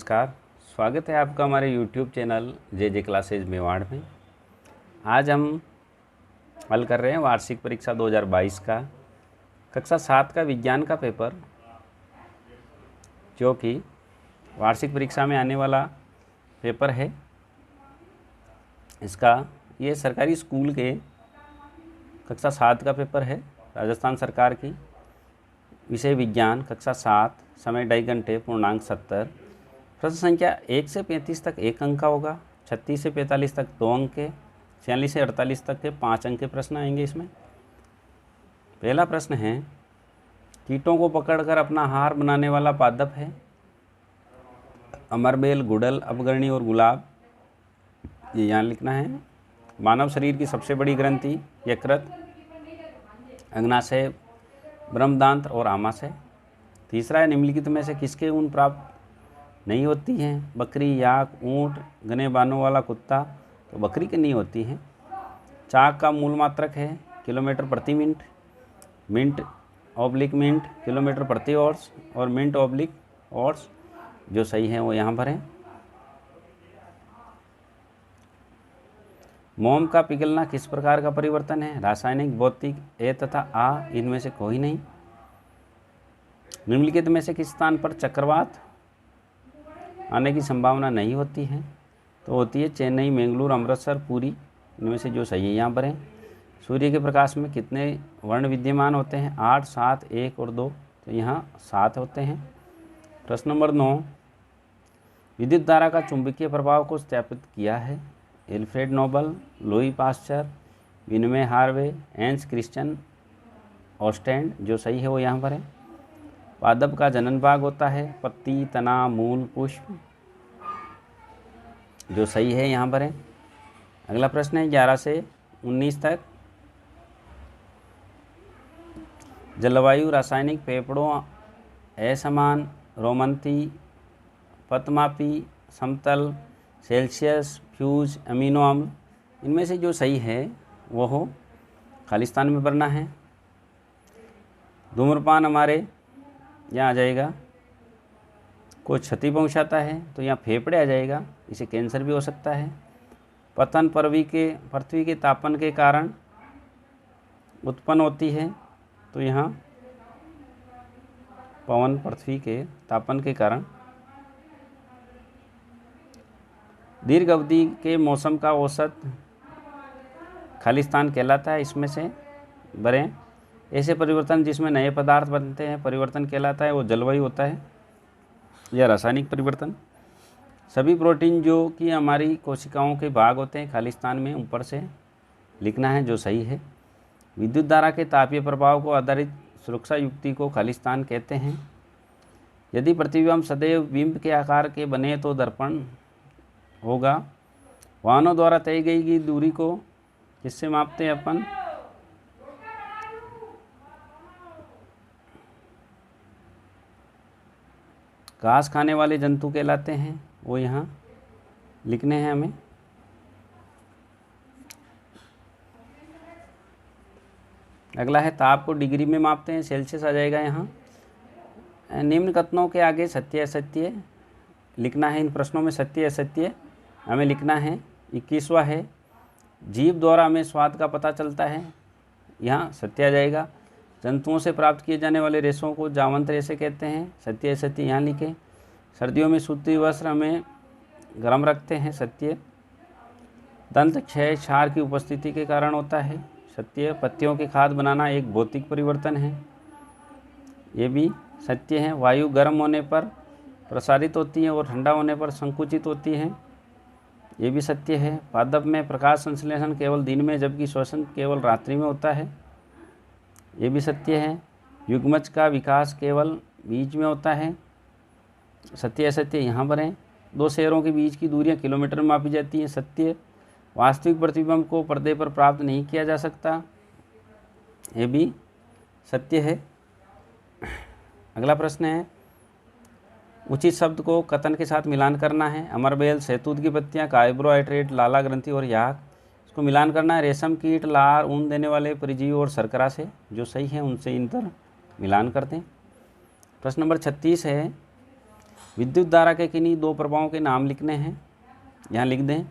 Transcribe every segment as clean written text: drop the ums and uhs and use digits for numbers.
नमस्कार। स्वागत है आपका हमारे YouTube चैनल जे क्लासेज मेवाड़ में। आज हम हल कर रहे हैं वार्षिक परीक्षा 2022 का कक्षा 7 का विज्ञान का पेपर, जो कि वार्षिक परीक्षा में आने वाला पेपर है। ये सरकारी स्कूल के कक्षा 7 का पेपर है, राजस्थान सरकार की। विषय विज्ञान, कक्षा 7, समय 2.5 घंटे, पूर्णांक 70। प्रश्न संख्या 1 से 35 तक 1 अंक का होगा, 36 से 45 तक 2 अंक के, 46 से 48 तक के 5 अंक के प्रश्न आएंगे इसमें। पहला प्रश्न है, कीटों को पकड़कर अपना आहार बनाने वाला पादप है। अमरबेल, गुड़हल, अपगर्णी और गुलाब, ये यहाँ लिखना है। मानव शरीर की सबसे बड़ी ग्रंथि यकृत, अग्नाशय, ब्रह्मदांत्र और आमाशय। तीसरा है, निम्नलिखित में से किसके ऊन प्राप्त नहीं होती हैं। बकरी, याक, ऊंट, घने बालों वाला कुत्ता, तो बकरी की नहीं होती हैं। चाक का मूल मात्रक है किलोमीटर प्रति minute, minute oblique minute kilometre प्रति ऑर्स, और मिनट ऑब्लिक ऑर्स। जो सही है वो यहाँ भरें। मोम का पिघलना किस प्रकार का परिवर्तन है। रासायनिक, भौतिक, ए तथा आ, इनमें से कोई नहीं। निम्नलिखित में से किस स्थान पर चक्रवात आने की संभावना नहीं होती है। तो होती है चेन्नई, बेंगलुरु, अमृतसर, पूरी। इनमें से जो सही है यहाँ पर है। सूर्य के प्रकाश में कितने वर्ण विद्यमान होते हैं। 8, 7, 1 और 2, तो यहाँ 7 होते हैं। प्रश्न नंबर 9, विद्युत धारा का चुंबकीय प्रभाव को सत्यापित किया है। Alfred Nobel, Louis Pasteur, William Harvey, Hans Christian ऑस्टेंड। जो सही है वो यहाँ पर है। पादप का जनन भाग होता है पत्ती, तना, मूल, पुष्प। जो सही है यहाँ पर है। अगला प्रश्न है 11 से 19 तक। जलवायु, रासायनिक, फेफड़ों, असमान, रोमंती, पतमापी, समतल, सेल्सियस, फ्यूज, अमीनो अम्ल। इनमें से जो सही है वो हो खालिस्तान में भरना है। धूम्रपान हमारे यहाँ आ जाएगा, कोई क्षति पहुँचाता है तो यहाँ फेफड़े आ जाएगा, इसे कैंसर भी हो सकता है। पतन पृथ्वी के तापन के कारण उत्पन्न होती है, तो यहाँ पवन पृथ्वी के तापन के कारण। दीर्घ अवधि के मौसम का औसत खालिस्तान कहलाता है, इसमें से भरें। ऐसे परिवर्तन जिसमें नए पदार्थ बनते हैं परिवर्तन कहलाता है, वो जलवायु होता है या रासायनिक परिवर्तन। सभी प्रोटीन जो कि हमारी कोशिकाओं के भाग होते हैं खालिस्तान में ऊपर से लिखना है, जो सही है। विद्युत धारा के तापीय प्रभाव को आधारित सुरक्षा युक्ति को खालिस्तान कहते हैं। यदि प्रतिबिंब सदैव बिंब के आकार के बने तो दर्पण होगा। वाहनों द्वारा तय गई दूरी को किससे मापते हैं अपन। घास खाने वाले जंतु कहलाते हैं, वो यहाँ लिखने हैं हमें। अगला है, ताप को डिग्री में मापते हैं, सेल्सियस आ जाएगा यहाँ। निम्न कथनों के आगे सत्य असत्य लिखना है। इन प्रश्नों में सत्य असत्य हमें लिखना है। 21वां है, जीभ द्वारा हमें स्वाद का पता चलता है, यहाँ सत्य आ जाएगा। जंतुओं से प्राप्त किए जाने वाले रेशों को जावंत रेशे कहते हैं, सत्य असत्य यहाँ लिखें। सर्दियों में सूती वस्त्र हमें गर्म रखते हैं, सत्य। दंत क्षय क्षार की उपस्थिति के कारण होता है, सत्य। पत्तियों की खाद बनाना एक भौतिक परिवर्तन है, ये भी सत्य है। वायु गर्म होने पर प्रसारित होती है और ठंडा होने पर संकुचित होती है, ये भी सत्य है। पादप में प्रकाश संश्लेषण केवल दिन में जबकि श्वसन केवल रात्रि में होता है, ये भी सत्य है। युग्मज का विकास केवल बीज में होता है, सत्य असत्य यहाँ पर है। 2 शहरों के बीच की दूरियाँ किलोमीटर में मापी जाती हैं, सत्य। वास्तविक प्रतिबिंब को पर्दे पर प्राप्त नहीं किया जा सकता, ये भी सत्य है। अगला प्रश्न है, उचित शब्द को कथन के साथ मिलान करना है। अमरबेल, शहतूत की पत्तियाँ, कार्बोहाइड्रेट, लाला ग्रंथि और याक, इसको मिलान करना है। रेशम कीट, लार, ऊन देने वाले परजीवी और शर्करा से, जो सही है उनसे इन पर मिलान करते हैं। प्रश्न नंबर 36 है, विद्युत धारा के किन्हीं दो प्रभावों के नाम लिखने हैं, यहाँ लिख दें।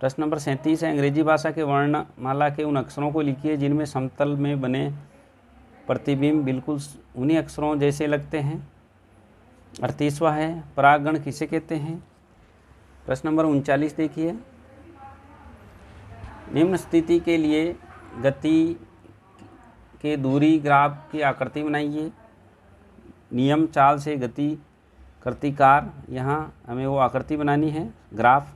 प्रश्न नंबर 37 है, अंग्रेजी भाषा के वर्णमाला के उन अक्षरों को लिखिए जिनमें समतल में बने प्रतिबिंब बिल्कुल उन्हीं अक्षरों जैसे लगते हैं। 38वां है, परागण किसे कहते हैं। प्रश्न नंबर 39 देखिए, निम्न स्थिति के लिए गति के दूरी ग्राफ की आकृति बनाइए। नियम चाल से गति कृतिकार, यहाँ हमें वो आकृति बनानी है, ग्राफ।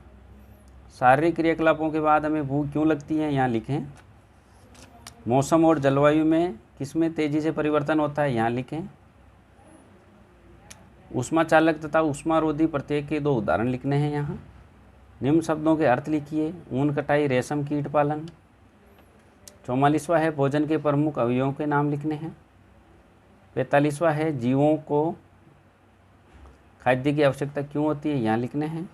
शारीरिक क्रियाकलापों के बाद हमें भूख क्यों लगती है, यहाँ लिखें। मौसम और जलवायु में किसमें तेजी से परिवर्तन होता है, यहाँ लिखें। ऊष्मा चालक तथा ऊष्मारोधी प्रत्यय के दो उदाहरण लिखने हैं यहाँ। निम्न शब्दों के अर्थ लिखिए। ऊन कटाई, रेशम कीट पालन। 44वां है, भोजन के प्रमुख अवयवों के नाम लिखने हैं। 45वां है, जीवों को खाद्य की आवश्यकता क्यों होती है, यहाँ लिखने हैं।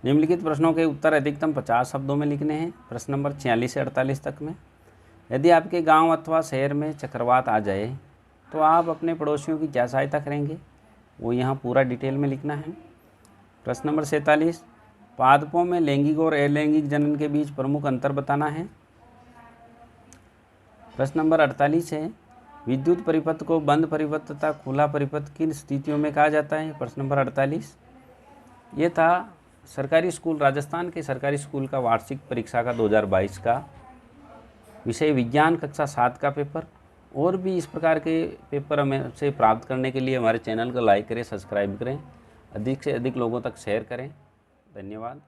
निम्नलिखित प्रश्नों के उत्तर अधिकतम 50 शब्दों में लिखने हैं। प्रश्न नंबर 46 से 48 तक में। यदि आपके गांव अथवा शहर में चक्रवात आ जाए तो आप अपने पड़ोसियों की क्या सहायता करेंगे, वो यहाँ पूरा डिटेल में लिखना है। प्रश्न नंबर 47, पादपों में लैंगिक और अलैंगिक जनन के बीच प्रमुख अंतर बताना है। प्रश्न नंबर 48 है, विद्युत परिपथ को बंद परिपथ तथा खुला परिपथ किन स्थितियों में कहा जाता है। प्रश्न नंबर 48। ये था सरकारी स्कूल, राजस्थान के सरकारी स्कूल का वार्षिक परीक्षा का 2022 का विषय विज्ञान कक्षा 7 का पेपर। और भी इस प्रकार के पेपर हमें से प्राप्त करने के लिए हमारे चैनल को लाइक करें, सब्सक्राइब करें, अधिक से अधिक लोगों तक शेयर करें। धन्यवाद।